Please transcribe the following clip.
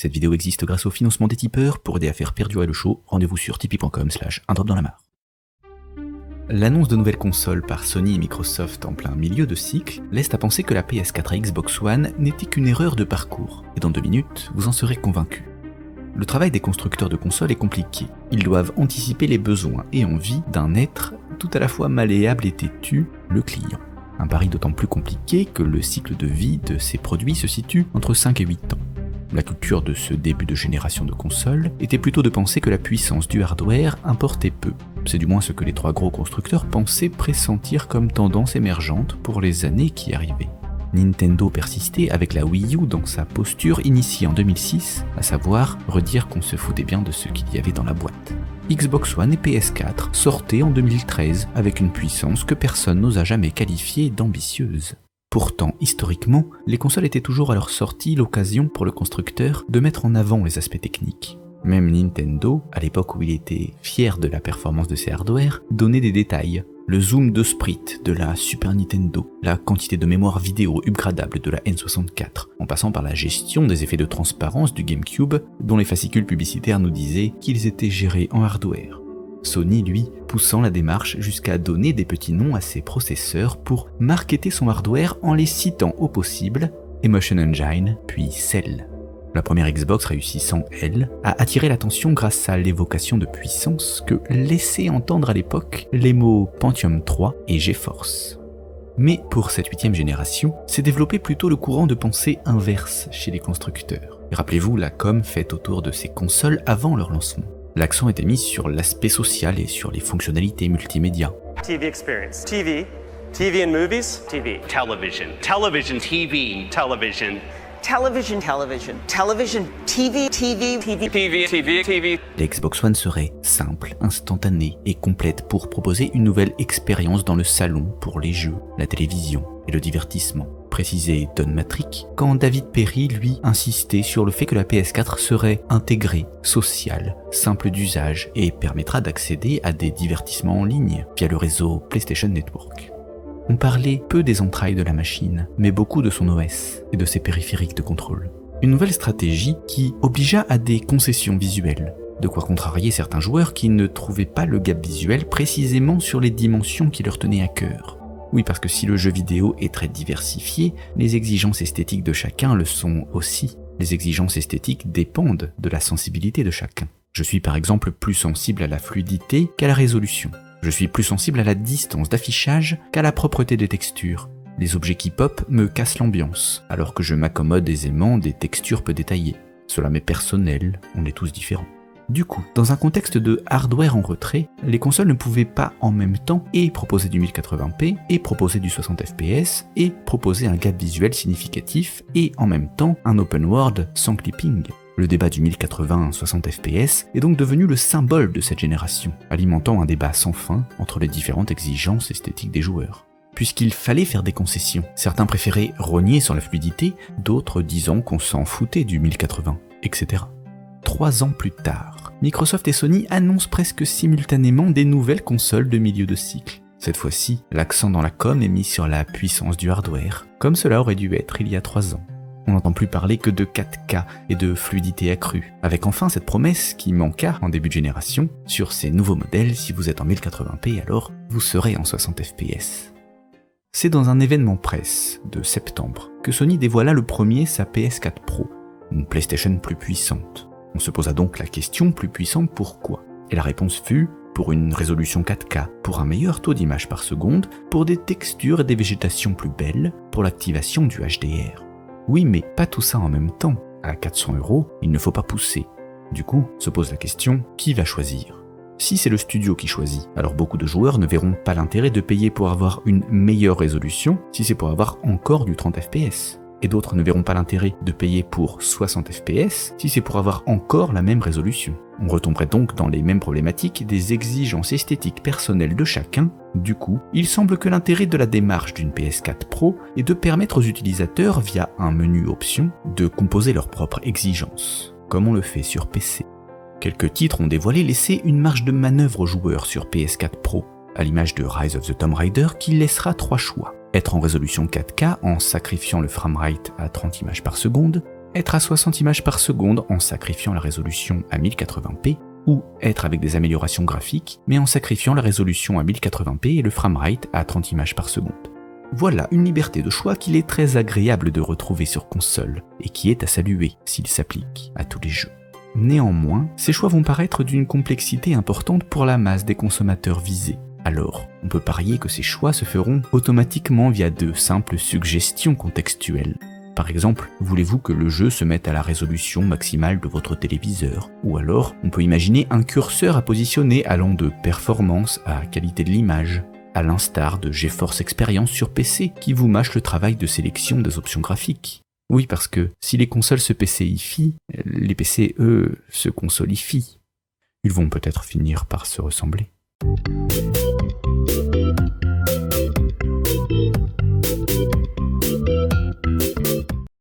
Cette vidéo existe grâce au financement des tipeurs. Pour aider à faire perdurer le show, rendez-vous sur tipeee.com/undropdanslamare. L'annonce de nouvelles consoles par Sony et Microsoft en plein milieu de cycle laisse à penser que la PS4 et Xbox One n'était qu'une erreur de parcours, et dans 2 minutes, vous en serez convaincu. Le travail des constructeurs de consoles est compliqué. Ils doivent anticiper les besoins et envies d'un être tout à la fois malléable et têtu, le client. Un pari d'autant plus compliqué que le cycle de vie de ces produits se situe entre 5 et 8 ans. La culture de ce début de génération de consoles était plutôt de penser que la puissance du hardware importait peu. C'est du moins ce que les 3 gros constructeurs pensaient pressentir comme tendance émergente pour les années qui arrivaient. Nintendo persistait avec la Wii U dans sa posture initiée en 2006, à savoir redire qu'on se foutait bien de ce qu'il y avait dans la boîte. Xbox One et PS4 sortaient en 2013 avec une puissance que personne n'osa jamais qualifier d'ambitieuse. Pourtant, historiquement, les consoles étaient toujours à leur sortie l'occasion pour le constructeur de mettre en avant les aspects techniques. Même Nintendo, à l'époque où il était fier de la performance de ses hardware, donnait des détails. Le zoom de sprite de la Super Nintendo, la quantité de mémoire vidéo upgradable de la N64, en passant par la gestion des effets de transparence du GameCube, dont les fascicules publicitaires nous disaient qu'ils étaient gérés en hardware. Sony, lui, poussant la démarche jusqu'à donner des petits noms à ses processeurs pour marketer son hardware en les citant au possible, Emotion Engine, puis Cell. La première Xbox réussissant, elle, à attirer l'attention grâce à l'évocation de puissance que laissaient entendre à l'époque les mots Pentium 3 et GeForce. Mais pour cette 8e génération, s'est développé plutôt le courant de pensée inverse chez les constructeurs. Et rappelez-vous la com faite autour de ces consoles avant leur lancement. L'accent était mis sur l'aspect social et sur les fonctionnalités multimédia. TV experience. TV and movies. TV. Television. Television, TV, television. Television, television, television, TV, TV, TV, TV, TV, TV. La Xbox One serait simple, instantanée et complète pour proposer une nouvelle expérience dans le salon pour les jeux, la télévision et le divertissement. Précisait Don Matrick, quand David Perry, lui, insistait sur le fait que la PS4 serait intégrée, sociale, simple d'usage et permettra d'accéder à des divertissements en ligne via le réseau PlayStation Network. On parlait peu des entrailles de la machine, mais beaucoup de son OS et de ses périphériques de contrôle. Une nouvelle stratégie qui obligea à des concessions visuelles, de quoi contrarier certains joueurs qui ne trouvaient pas le gap visuel précisément sur les dimensions qui leur tenaient à cœur. Oui, parce que si le jeu vidéo est très diversifié, les exigences esthétiques de chacun le sont aussi. Les exigences esthétiques dépendent de la sensibilité de chacun. Je suis par exemple plus sensible à la fluidité qu'à la résolution. Je suis plus sensible à la distance d'affichage qu'à la propreté des textures. Les objets qui pop me cassent l'ambiance, alors que je m'accommode aisément des textures peu détaillées. Cela m'est personnel, on est tous différents. Du coup, dans un contexte de hardware en retrait, les consoles ne pouvaient pas en même temps et proposer du 1080p, et proposer du 60 fps, et proposer un gap visuel significatif, et en même temps un open world sans clipping. Le débat du 1080 60 fps est donc devenu le symbole de cette génération, alimentant un débat sans fin entre les différentes exigences esthétiques des joueurs. Puisqu'il fallait faire des concessions, certains préféraient rogner sur la fluidité, d'autres disant qu'on s'en foutait du 1080, etc. 3 ans plus tard, Microsoft et Sony annoncent presque simultanément des nouvelles consoles de milieu de cycle. Cette fois-ci, l'accent dans la com est mis sur la puissance du hardware, comme cela aurait dû être il y a 3 ans. On n'entend plus parler que de 4K et de fluidité accrue, avec enfin cette promesse qui manqua en début de génération, sur ces nouveaux modèles, si vous êtes en 1080p alors vous serez en 60 fps. C'est dans un événement presse de septembre que Sony dévoila le premier sa PS4 Pro, une PlayStation plus puissante. On se posa donc la question plus puissante pourquoi ? Et la réponse fut pour une résolution 4K, pour un meilleur taux d'image par seconde, pour des textures et des végétations plus belles, pour l'activation du HDR. Oui, mais pas tout ça en même temps. À 400 €, il ne faut pas pousser. Du coup, se pose la question, qui va choisir ? Si c'est le studio qui choisit, alors beaucoup de joueurs ne verront pas l'intérêt de payer pour avoir une meilleure résolution si c'est pour avoir encore du 30 fps. Et d'autres ne verront pas l'intérêt de payer pour 60 fps si c'est pour avoir encore la même résolution. On retomberait donc dans les mêmes problématiques des exigences esthétiques personnelles de chacun. Du coup, il semble que l'intérêt de la démarche d'une PS4 Pro est de permettre aux utilisateurs, via un menu options, de composer leurs propres exigences, comme on le fait sur PC. Quelques titres ont dévoilé laisser une marge de manœuvre aux joueurs sur PS4 Pro, à l'image de Rise of the Tomb Raider qui laissera 3 choix. Être en résolution 4K en sacrifiant le framerate à 30 images par seconde, être à 60 images par seconde en sacrifiant la résolution à 1080p, ou être avec des améliorations graphiques, mais en sacrifiant la résolution à 1080p et le framerate à 30 images par seconde. Voilà une liberté de choix qu'il est très agréable de retrouver sur console, et qui est à saluer s'il s'applique à tous les jeux. Néanmoins, ces choix vont paraître d'une complexité importante pour la masse des consommateurs visés. Alors, on peut parier que ces choix se feront automatiquement via de simples suggestions contextuelles. Par exemple, voulez-vous que le jeu se mette à la résolution maximale de votre téléviseur? Ou alors, on peut imaginer un curseur à positionner allant de performance à qualité de l'image, à l'instar de GeForce Experience sur PC qui vous mâche le travail de sélection des options graphiques. Oui, parce que si les consoles se PCifient, les PC, eux, se consolifient. Ils vont peut-être finir par se ressembler.